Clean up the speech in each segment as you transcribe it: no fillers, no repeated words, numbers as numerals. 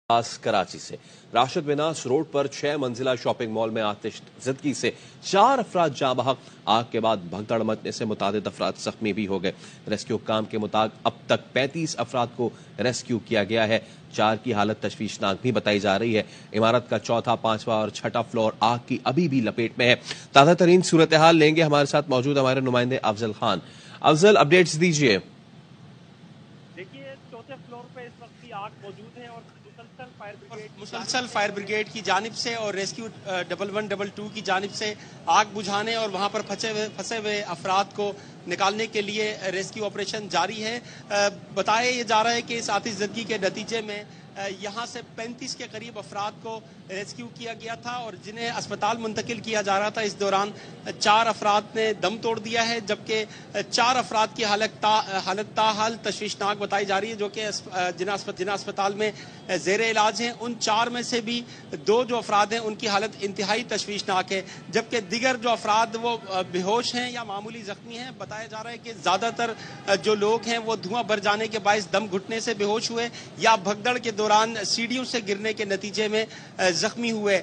कराची से राशिद बिनास रोड पर 6 मंजिला शॉपिंग मॉल में आतिशज़दगी से 4 अफराद जाँ बहक। आग के बाद भगदड़ मचने से मुतादिद अफराद जख्मी भी हो गए। रेस्क्यू काम के मुताबिक अब तक 35 अफराद को रेस्क्यू किया गया है। 4 की हालत तशवीशनाक भी बताई जा रही है। इमारत का चौथा, 5वां और 6वां फ्लोर आग की अभी भी लपेट में है। ताज़ा तरीन सूरत हाल लेंगे, हमारे साथ मौजूद हमारे नुमाइंदे अफजल खान। अफजल, अपडेट्स दीजिए। देखिए, चौथे फ्लोर पे इस वक्त भी आग मौजूद है और मुसलसल फायर ब्रिगेड की जानिब से और रेस्क्यू 1122 की जानिब से आग बुझाने और वहां पर फंसे हुए अफराद को निकालने के लिए रेस्क्यू ऑपरेशन जारी है। बताया ये जा रहा है कि इस आतिशज़दगी के नतीजे में यहाँ से 35 के करीब अफराद को रेस्क्यू किया गया था और जिन्हें अस्पताल मुंतकिल किया जा रहा था। इस दौरान 4 अफराद ने दम तोड़ दिया है, जबकि 4 अफराद की हालत ताहाल तशवीशनाक बताई जा रही है, जो कि जिन्हें अस्पताल में ज़ेर इलाज हैं। उन 4 में से भी 2 जो अफराद हैं उनकी हालत इंतहाई तशवीशनाक है, जबकि दिगर जो अफराद वो बेहोश हैं या मामूली जख्मी हैं। बताया जा रहा है कि ज़्यादातर जो लोग हैं वो धुआं भर जाने के बायस दम घुटने से बेहोश हुए या भगदड़ के दौरान सीढ़ियों से गिरने के नतीजे में जख्मी हुए।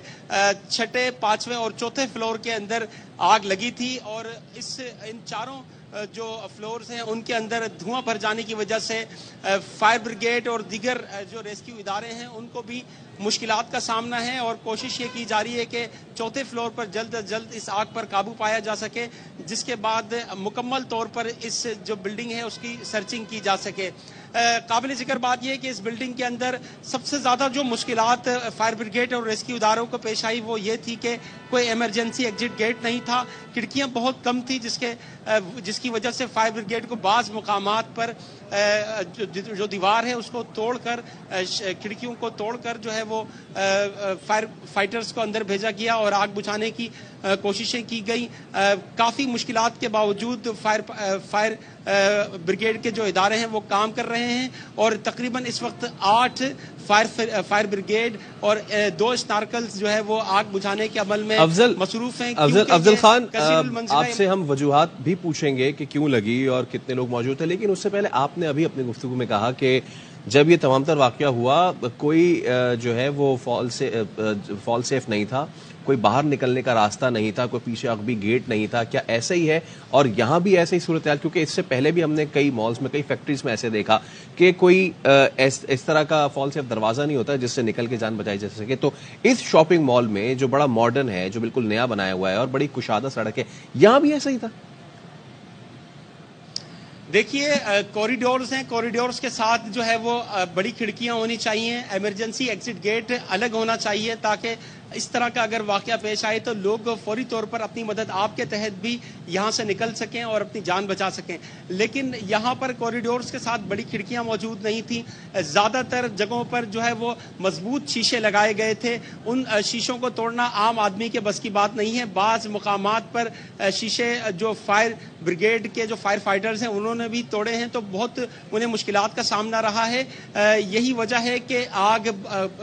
6, 5वें और 4थे फ्लोर के अंदर आग लगी थी और इन चारों जो फ्लोर्स हैं उनके अंदर धुआं भर जाने की वजह से फायर ब्रिगेड और दीगर जो रेस्क्यू इदारे हैं उनको भी मुश्किलात का सामना है और कोशिश ये की जा रही है कि 4थे फ्लोर पर जल्द अज जल्द इस आग पर काबू पाया जा सके, जिसके बाद मुकम्मल तौर पर इस जो बिल्डिंग है उसकी सर्चिंग की जा सके। काबिल जिक्र बात यह है कि इस बिल्डिंग के अंदर सबसे ज़्यादा जो मुश्किलात फायर ब्रिगेड और रेस्क्यू इदारों को पेश आई वो ये थी कि कोई इमरजेंसी एग्जिट गेट नहीं था, खिड़कियां बहुत कम थी, जिसकी वजह से फायर ब्रिगेड को बाज़ मुकामात पर जो दीवार है उसको तोड़कर, खिड़कियों को तोड़कर जो है वो फायर फाइटर्स को अंदर भेजा गया और आग बुझाने की कोशिशें की गई। काफ़ी मुश्किलात के बावजूद फायर ब्रिगेड के जो इदारे हैं वो काम कर रहे हैं और तकरीबन इस वक्त 8 फायर ब्रिगेड और 2 स्नार्कल्स जो है वो आग बुझाने के अमल में मसरूफ हैं। अफजल खान, आपसे हम वजूहात भी पूछेंगे कि क्यों लगी और कितने लोग मौजूद थे, लेकिन उससे पहले आपने अभी अपनी गुफ्तगू में कहा कि जब ये तमाम तर वाक़या हुआ कोई जो है वो फॉल सेफ नहीं था, कोई बाहर निकलने का रास्ता नहीं था, कोई पीछे अगबी गेट नहीं था। क्या ऐसा ही है और यहाँ भी ऐसे ही सूरत हाल? क्योंकि इससे पहले भी हमने कई मॉल्स में, कई फैक्ट्रीज में ऐसे देखा कि कोई इस तरह का फॉल सेफ दरवाजा नहीं होता जिससे निकल के जान बचाई जा सके। तो इस शॉपिंग मॉल में जो बड़ा मॉडर्न है, जो बिल्कुल नया बनाया हुआ है और बड़ी कुशादा सड़क है, यहाँ भी ऐसा ही था? देखिए, कॉरिडोर्स हैं, कॉरिडोर्स के साथ जो है वो बड़ी खिड़कियां होनी चाहिए, इमरजेंसी एग्जिट गेट अलग होना चाहिए ताकि इस तरह का अगर वाकया पेश आए तो लोग फौरी तौर पर अपनी मदद आपके तहत भी यहाँ से निकल सकें और अपनी जान बचा सकें। लेकिन यहाँ पर कॉरिडोर्स के साथ बड़ी खिड़कियाँ मौजूद नहीं थी। ज़्यादातर जगहों पर जो है वो मजबूत शीशे लगाए गए थे। उन शीशों को तोड़ना आम आदमी के बस की बात नहीं है। बाज़ मुकामात पर शीशे जो फायर ब्रिगेड के जो फायर फाइटर्स हैं उन्होंने भी तोड़े हैं, तो बहुत उन्हें मुश्किलात का सामना रहा है। यही वजह है कि आग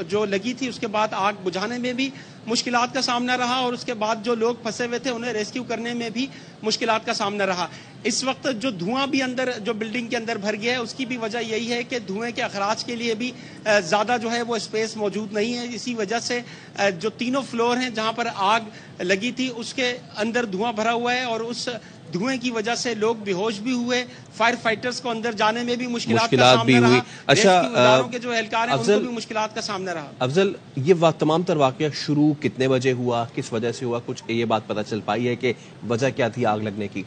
जो लगी थी उसके बाद आग बुझाने में भी मुश्किलात का सामना रहा और उसके बाद जो लोग फंसे हुए थे उन्हें रेस्क्यू करने में भी मुश्किलात का सामना रहा। इस वक्त जो धुआं भी अंदर जो बिल्डिंग के अंदर भर गया है उसकी भी वजह यही है कि धुएं के अखराज के लिए भी ज़्यादा जो है वो स्पेस मौजूद नहीं है। इसी वजह से जो तीनों फ्लोर हैं जहां पर आग लगी थी उसके अंदर धुआं भरा हुआ है और उस धुएं की वजह से लोग बेहोश भी हुए। फायर फाइटर्स को अंदर जाने में भी मुश्किलात का सामना रहा। अच्छा, के जो एहलकार हैं उनको भी मुश्किलात का सामना रहा। अफजल, ये तमाम तर वाकया शुरू कितने बजे हुआ, किस वजह से हुआ, कुछ ये बात पता चल पाई है कि वजह क्या थी आग लगने की?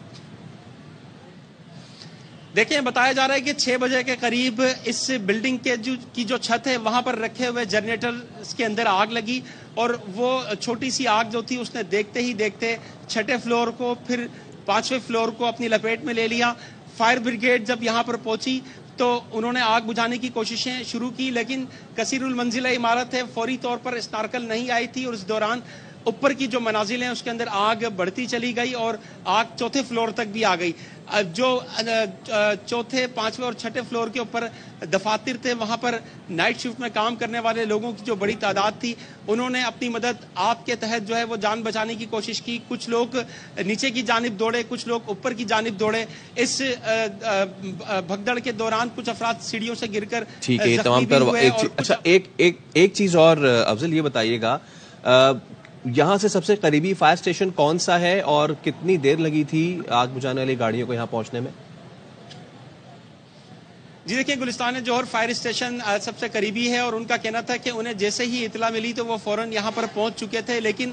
देखिए, बताया जा रहा है कि 6 बजे के करीब इस बिल्डिंग के की जो छत है वहां पर रखे हुए जनरेटर के अंदर आग लगी और वो छोटी सी आग जो थी उसने देखते ही देखते 6ठे फ्लोर को फिर 5वें फ्लोर को अपनी लपेट में ले लिया। फायर ब्रिगेड जब यहाँ पर पहुंची तो उन्होंने आग बुझाने की कोशिशें शुरू की, लेकिन कसीरुल मंजिला इमारत है, फौरी तौर पर स्नार्कल नहीं आई थी और इस दौरान اوپر کی جو منازل ہیں اس کے اندر آگ بڑھتی چلی گئی اور آگ چوتھے فلور تک بھی آ گئی. جو چوتھے پانچویں اور چھٹے فلور کے اوپر دفاتر تھے وہاں پر نائٹ شفٹ میں کام کرنے والے لوگوں کی جو بڑی تعداد تھی انہوں نے اپنی مدد آپ کے تحت جو ہے وہ جان بچانے کی کوشش کی. کچھ لوگ نیچے کی جانب دوڑے, کچھ لوگ اوپر کی جانب دوڑے. اس بھگدڑ کے دوران کچھ افراد سیڑھیوں سے گر کر تمام تر. اچھا ایک چیز اور افضل یہ بتائیے گا, یہاں سے سب سے قریبی فائر اسٹیشن کون سا ہے اور کتنی دیر لگی تھی آگ بجھانے والی گاڑیوں کو یہاں پہنچنے میں؟ جی دیکھیں, گلستان جوہر فائر اسٹیشن سب سے قریبی ہے اور ان کا کہنا تھا کہ انہیں جیسے ہی اطلاع ملی تو وہ فوراً یہاں پر پہنچ چکے تھے, لیکن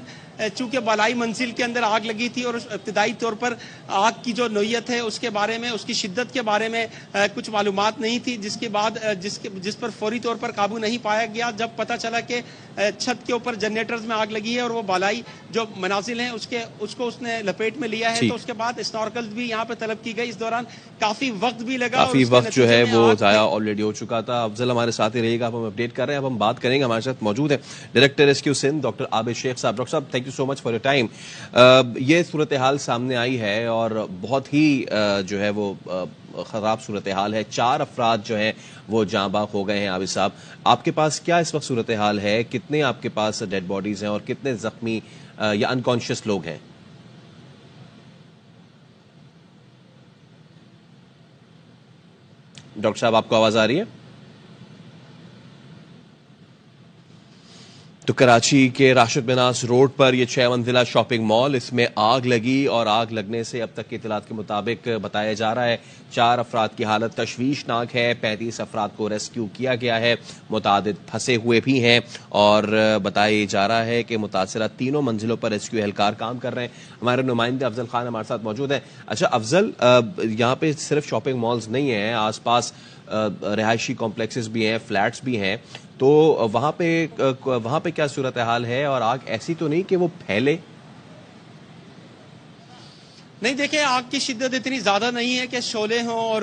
چونکہ بالائی منزل کے اندر آگ لگی تھی اور ابتدائی طور پر آگ کی جو نوعیت ہے اس کے بارے میں, اس کی شدت کے بارے میں کچھ معلومات نہیں تھی, جس کے بعد جس پر فوری طور پر قابو نہیں پایا گیا. جب پتہ چلا کہ چھت کے اوپر جنریٹرز میں آگ لگی ہے اور وہ بالائی جو منازل ہیں اس کو اس نے لپیٹ میں لیا ہے, تو اس کے بعد اسنارکلز بھی یہاں پہ طلب کی گئی. اس دوران کافی وقت بھی لگا, کافی وقت جو ہے وہ ضائع آلریڈی ہو چکا تھا. افضل ہمارے ساتھ ہی رہے گا, ہم اپڈیٹ کر رہے ہیں. اب ہم بات کریں گے, ہمارے ساتھ موجود ہے ڈائریکٹر ریسکیو سندھ ڈاکٹر عابد شیخ صاحب. ڈاکٹر صاحب thank you so much for your time. یہ صورتحال سامنے آئی ہے اور بہت ہی جو ہے وہ خراب صورتحال ہے. 4 افراد جو ہیں وہ جاں باخ ہو گئے ہیں. عابد صاحب آپ کے پاس کیا اس وقت صورتحال ہے؟ کتنے آپ کے پاس ڈیڈ باڈیز ہیں اور کتنے زخمی یا انکانشیس لوگ ہیں؟ ڈاکٹر صاحب آپ کو آواز آ رہی ہے؟ تو کراچی کے راشد بناس روڈ پر یہ 6 منزلہ شاپنگ مال, اس میں آگ لگی اور آگ لگنے سے اب تک کی اطلاعات کے مطابق بتایا جا رہا ہے 4 افراد کی حالت تشویشناک ہے. 35 افراد کو ریسکیو کیا گیا ہے, متعدد پھنسے ہوئے بھی ہیں اور بتایا جا رہا ہے کہ متاثرہ تینوں منزلوں پر ریسکیو اہلکار کام کر رہے ہیں. ہمارے نمائندے افضل خان ہمارے ساتھ موجود ہیں. اچھا افضل, یہاں پہ صرف شاپنگ مالز نہیں ہیں, آس پاس رہائشی کمپلیکسز بھی ہیں, فلیٹس بھی ہیں, تو وہاں پہ کیا صورتحال ہے اور آگ ایسی تو نہیں کہ وہ پھیلے؟ نہیں دیکھیں, آگ کی شدت اتنی زیادہ نہیں ہے کہ شعلے ہوں اور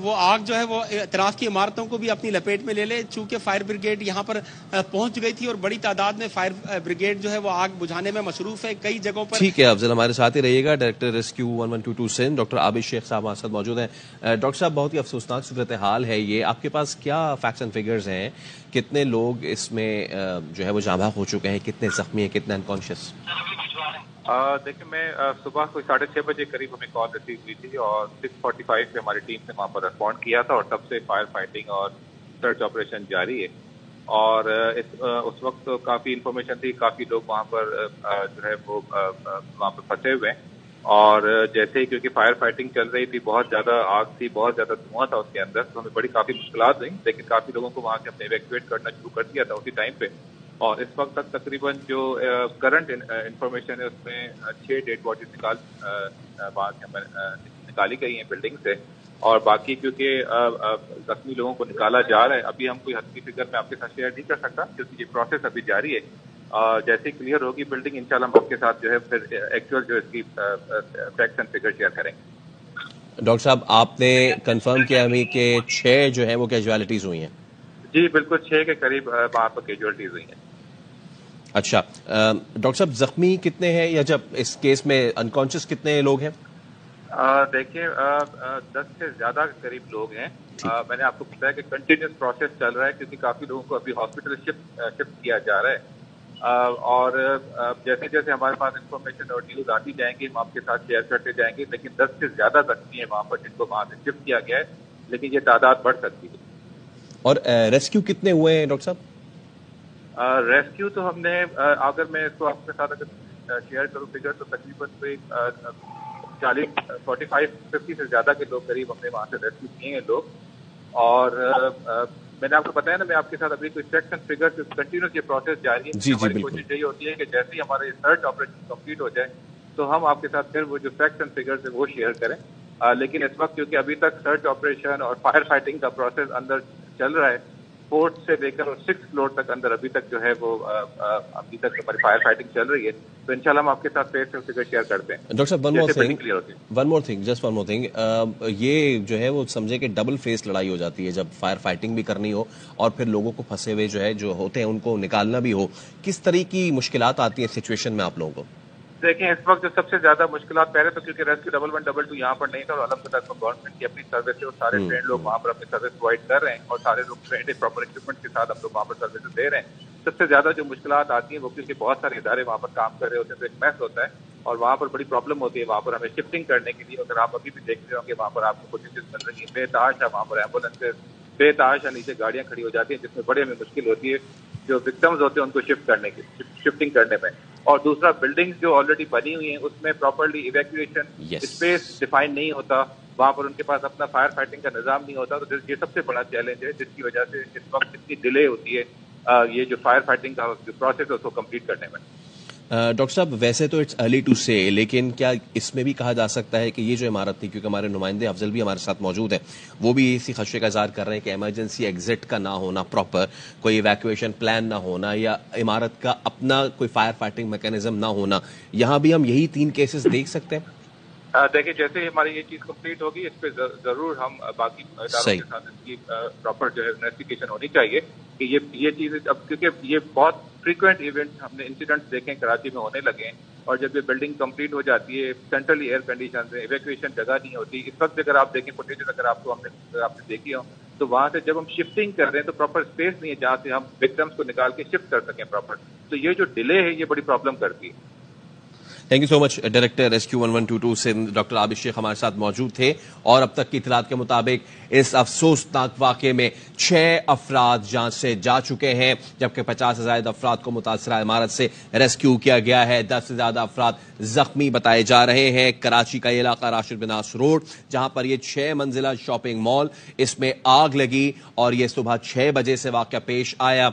وہ آگ جو ہے وہ اطراف کی عمارتوں کو بھی اپنی لپیٹ میں لے لے. چونکہ فائر بریگیڈ یہاں پر پہنچ گئی تھی اور بڑی تعداد میں فائر بریگیڈ جو ہے وہ آگ بجھانے میں مصروف ہے کئی جگہوں پر. ٹھیک ہے افضل, ہمارے ساتھ ہی رہیے گا. ڈائریکٹر ریسکیو 1122 سندھ ڈاکٹر عابد شیخ صاحب ہمارے ساتھ موجود ہیں. ڈاکٹر صاحب بہت ہی افسوسناک صورتحال ہے یہ, آپ کے پاس کیا فیکٹس اینڈ فگرز ہیں؟ کتنے لوگ اس میں جو ہے وہ جاں بحق ہو چکے ہیں, کتنے زخمی ہیں, کتنے انکانشیس؟ دیکھیں, میں صبح کوئی 6:30 بجے قریب ہمیں کال ریسیو ہوئی تھی اور 6:45 پہ ہماری ٹیم نے وہاں پر ریسپونڈ کیا تھا اور تب سے فائر فائٹنگ اور سرچ آپریشن جاری ہے. اور اس وقت کافی انفارمیشن تھی, کافی لوگ وہاں پر جو ہے وہ وہاں پہ پھنسے ہوئے ہیں. اور جیسے ہی کیونکہ فائر فائٹنگ چل رہی تھی, بہت زیادہ آگ تھی, بہت زیادہ دھواں تھا اس کے اندر, تو ہمیں کافی مشکلات ہوئی, لیکن کافی لوگوں کو وہاں سے ہم نے ایویکویٹ کرنا شروع کر دیا تھا اسی ٹائم پہ. اور اس وقت تک تقریباً جو کرنٹ انفارمیشن ہے اس میں 6 ڈیڈ باڈیز نکالی گئی ہیں بلڈنگ سے, اور باقی کیونکہ زخمی لوگوں کو نکالا جا رہا ہے. ابھی ہم کوئی حقیقی فگر میں آپ کے ساتھ شیئر نہیں کر سکتا کیونکہ یہ پروسیس ابھی جاری ہے. جیسے کلیئر ہوگی بلڈنگ, انشاءاللہ ہم آپ کے ساتھ جو ہے پھر ایکچوئل جو اس کی فیکٹس اینڈ فگر شیئر کریں گے. ڈاکٹر صاحب آپ نے کنفرم کیا ہمیں کہ 6 جو ہیں وہ کیجوالٹیز ہوئی ہیں؟ جی بالکل, 6 کے قریب وہاں پر کیجوالٹیز ہوئی ہیں. اچھا ڈاکٹر صاحب زخمی کتنے ہیں, یا جب اس کیس میں انکانشیس کتنے لوگ ہیں؟ دیکھیں 10 سے زیادہ قریب لوگ ہیں. میں نے آپ کو بتایا کہ کنٹینیوس پروسیس چل رہا ہے کیونکہ کافی لوگوں کو ابھی ہاسپٹل شفٹ کیا جا رہا ہے. اور جیسے جیسے ہمارے پاس انفارمیشن اور نیوز آتی جائیں گی ہم آپ کے ساتھ شیئر کرتے جائیں گے. لیکن 10 سے زیادہ زخمی ہیں وہاں پر جن کو وہاں سے شفٹ کیا گیا ہے, لیکن یہ تعداد بڑھ سکتی ہے. اور ریسکیو کتنے ہوئے ہیں ڈاکٹر صاحب؟ ریسکیو تو ہم نے, اگر میں اس کو آپ کے ساتھ اگر شیئر کروں فگر, تو تقریباً 45-50 سے زیادہ کے لوگ قریب ہم نے وہاں سے ریسکیو کیے ہیں لوگ. اور میں نے آپ کو بتایا نا, میں آپ کے ساتھ ابھی کوئی فیکٹس اینڈ فگر کنٹینیوس یہ پروسیس جاری ہے. ہماری کوشش یہی ہوتی ہے کہ جیسے ہی ہمارے سرچ آپریشن کمپلیٹ ہو جائے تو ہم آپ کے ساتھ پھر وہ جو فیکٹس اینڈ فگرز ہے وہ شیئر کریں. لیکن اس وقت کیونکہ ابھی تک سرچ آپریشن اور فائر فائٹنگ کا پروسیس اندر چل رہا ہے, 4th से लेकर और 6th फ्लोर तक अंदर अभी तक जो है वो अभी तक हमारी फायर फाइटिंग चल रही है। तो इंशाल्लाह हम आपके साथ फेस टू फेस शेयर करते हैं। डॉक्टर साहब, वन मोर थिंग, ये जो है वो समझे कि डबल फेस लड़ाई हो जाती है जब फायर फाइटिंग भी करनी हो और फिर लोगों को फंसे हुए जो होते हैं उनको निकालना भी हो। किस तरह की मुश्किलात आती है सिचुएशन में आप लोगों को? देखें, इस वक्त जो सबसे ज्यादा मुश्किलात पहले तो क्योंकि रेस्क्यू 1112 यहाँ पर नहीं था और अलहमदुलिल्लाह गवर्नमेंट की अपनी सर्विस है और सारे ट्रेंड लोग वहाँ पर अपनी सर्विस प्रोवाइड कर रहे हैं और सारे लोग ट्रेंड प्रॉपर इक्विपमेंट के साथ हम लोग वहाँ पर सर्विस दे रहे हैं। सबसे ज्यादा जो मुश्किलात आती है वो क्योंकि बहुत सारे इदारे वहाँ पर काम कर रहे होते हैं तो एक मैस होता है और वहाँ पर बड़ी प्रॉब्लम होती है। वहाँ पर हमें शिफ्टिंग करने के लिए, अगर आप अभी भी देख रहे होंगे, वहाँ पर आपको कुछ चीज मिल रही है बेतहाशा, वहाँ पर एम्बुलेंसेज बेतहाशा नीचे गाड़ियाँ खड़ी हो जाती हैं जिसमें बड़ी हमें मुश्किल होती है जो विक्टिम्स होते हैं उनको शिफ्टिंग करने में। और दूसरा, बिल्डिंग्स जो ऑलरेडी बनी हुई हैं उसमें प्रॉपर्ली इवैक्यूएशन स्पेस डिफाइन नहीं होता, वहाँ पर उनके पास अपना फायर फाइटिंग का निजाम नहीं होता। तो ये सबसे बड़ा चैलेंज है जिसकी वजह से इस वक्त इतनी डिले होती है ये जो फायर फाइटिंग का जो प्रोसेस है उसको कंप्लीट करने में। डॉक्टर साहब, वैसे तो इट्स अर्ली टू से, लेकिन क्या इसमें भी कहा जा सकता है कि ये जो इमारत थी, क्योंकि हमारे नुमाइंदे अफजल भी हमारे साथ मौजूद है, वो भी इसी खदशे का इज़हार कर रहे हैं कि इमरजेंसी एग्जिट का ना होना, प्रॉपर कोई इवैक्यूएशन प्लान ना होना या इमारत का अपना कोई फायर फाइटिंग मैकेनिज्म ना होना, यहाँ भी हम यही 3 केसेस देख सकते हैं? देखिए, जैसे ही हमारी ये चीज कंप्लीट होगी इस पे जरूर हम बाकी इदारों के साथ इसकी प्रॉपर जो है इन्वेस्टिगेशन होनी चाहिए कि ये चीज अब क्योंकि ये बहुत फ्रीक्वेंट इवेंट हमने इंसिडेंट्स देखे कराची में होने लगे हैं और जब ये बिल्डिंग कंप्लीट हो जाती है, सेंट्रली एयर कंडीशन है, इवैक्यूएशन जगह नहीं होती। इस वक्त अगर आप देखें फुटेज, अगर आपने देखी हो तो वहां से जब हम शिफ्टिंग कर रहे हैं तो प्रॉपर स्पेस नहीं है जहां से हम विक्टिम्स को निकाल के शिफ्ट कर सकें प्रॉपर। तो ये जो डिले है ये बड़ी प्रॉब्लम करती है। Thank you so much. Director rescue 1122 से डॉक्टर आबिद शेख हमारे साथ मौजूद थे और अब तक की इतलात के मुताबिक इस अफसोसनाक वाक़े में 6 अफराद जान से जा चुके हैं, जबकि 50 से ज्यादा अफराद को मुतासरा इमारत से रेस्क्यू किया गया है। 10 से ज्यादा अफराद जख्मी बताए जा रहे हैं। कराची का इलाका राशिद बिनास रोड, जहां पर यह 6 मंजिला शॉपिंग मॉल, इसमें आग लगी और यह सुबह 6 बजे से वाक़या पेश आया।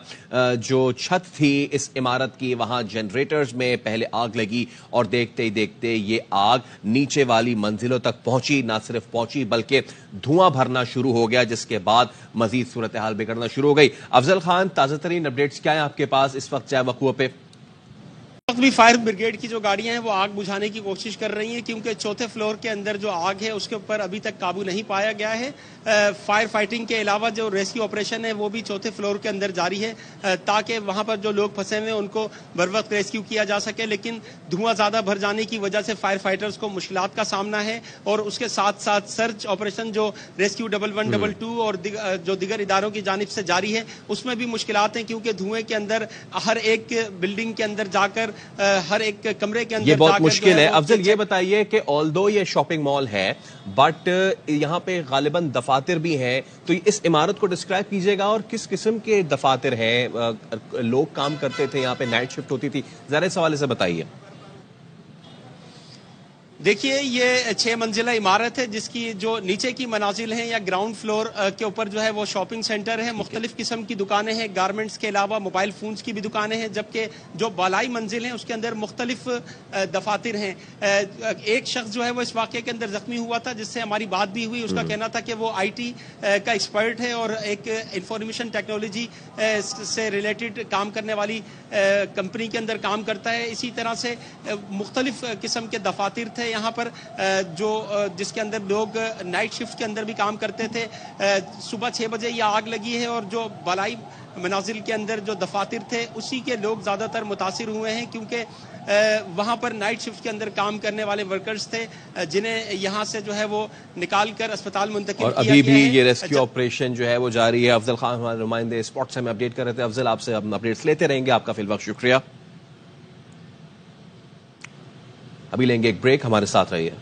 जो छत थी इस इमारत की, वहां जनरेटर्स में पहले आग लगी और देखते ही देखते ये आग नीचे वाली मंजिलों तक पहुंची। ना सिर्फ पहुंची बल्कि धुआं भरना शुरू हो गया, जिसके बाद मजीद सूरत हाल बिगड़ना शुरू हो गई। अफजल खान, ताजा तरीन अपडेट्स क्या है आपके पास इस वक्त चाय वकूअ पे? भी फायर ब्रिगेड की जो गाड़ियां हैं वो आग बुझाने की कोशिश कर रही हैं क्योंकि 4थे फ्लोर के अंदर जो आग है उसके ऊपर अभी तक काबू नहीं पाया गया है। फायर फाइटिंग के अलावा जो रेस्क्यू ऑपरेशन है वो भी 4थे फ्लोर के अंदर जारी है ताकि वहां पर जो लोग फंसे हुए हैं उनको बर वक्त रेस्क्यू किया जा सके। लेकिन धुआं ज्यादा भर जाने की वजह से फायर फाइटर्स को मुश्किलात का सामना है और उसके साथ साथ सर्च ऑपरेशन जो रेस्क्यू 1112 और जो दिगर इदारों की जानिब से जारी है उसमें भी मुश्किलात हैं क्योंकि धुएं के अंदर हर एक बिल्डिंग के अंदर जाकर हर एक कमरे के अंदर ये बहुत मुश्किल है। अफजल, ये बताइए कि ऑल्दो ये शॉपिंग मॉल है बट यहाँ पे गालिबन दफातर भी हैं, तो इस इमारत को डिस्क्राइब कीजिएगा और किस किस्म के दफातर हैं, लोग काम करते थे, यहाँ पे नाइट शिफ्ट होती थी, जरा इस हवाले से बताइए। देखिए, ये 6 मंजिला इमारत है जिसकी जो नीचे की मनाजिल हैं या ग्राउंड फ्लोर के ऊपर जो है वो शॉपिंग सेंटर है, मुख्तलिफ किस्म की दुकानें हैं, गारमेंट्स के अलावा मोबाइल फोन्स की भी दुकानें हैं, जबकि जो बालाई मंजिल हैं उसके अंदर मुख्तलिफ दफातर हैं। एक शख्स जो है वो इस वाक़े के अंदर जख्मी हुआ था जिससे हमारी बात भी हुई। उसका कहना था कि वो IT का एक्सपर्ट है और एक इंफॉर्मेशन टेक्नोलॉजी से रिलेटेड काम करने वाली कंपनी के अंदर काम करता है। इसी तरह से मुख्तलिफ किस्म के दफातर थे यहाँ पर जो जिसके अंदर लोग नाइट शिफ्ट के अंदर भी काम करते थे। सुबह 6 बजे ये आग लगी है और जो बालाई मनाजिल के अंदर जो दफातर थे उसी के लोग ज्यादातर मुतासिर हुए हैं क्योंकि वहां पर नाइट शिफ्ट के अंदर काम करने वाले वर्कर्स थे जिन्हें यहाँ से जो है वो निकाल कर अस्पताल मुंतकिल किया गया है। अभी भी ये रेस्क्यू ऑपरेशन जो है वो जारी है। अफजल खान हमारे नुमाइंदे स्पॉट से हमें अपडेट कर रहे थे। अफजल, आपसे हम अपडेट्स लेते रहेंगे, आपका फिल वक्त शुक्रिया। अभी लेंगे एक ब्रेक, हमारे साथ रहिए।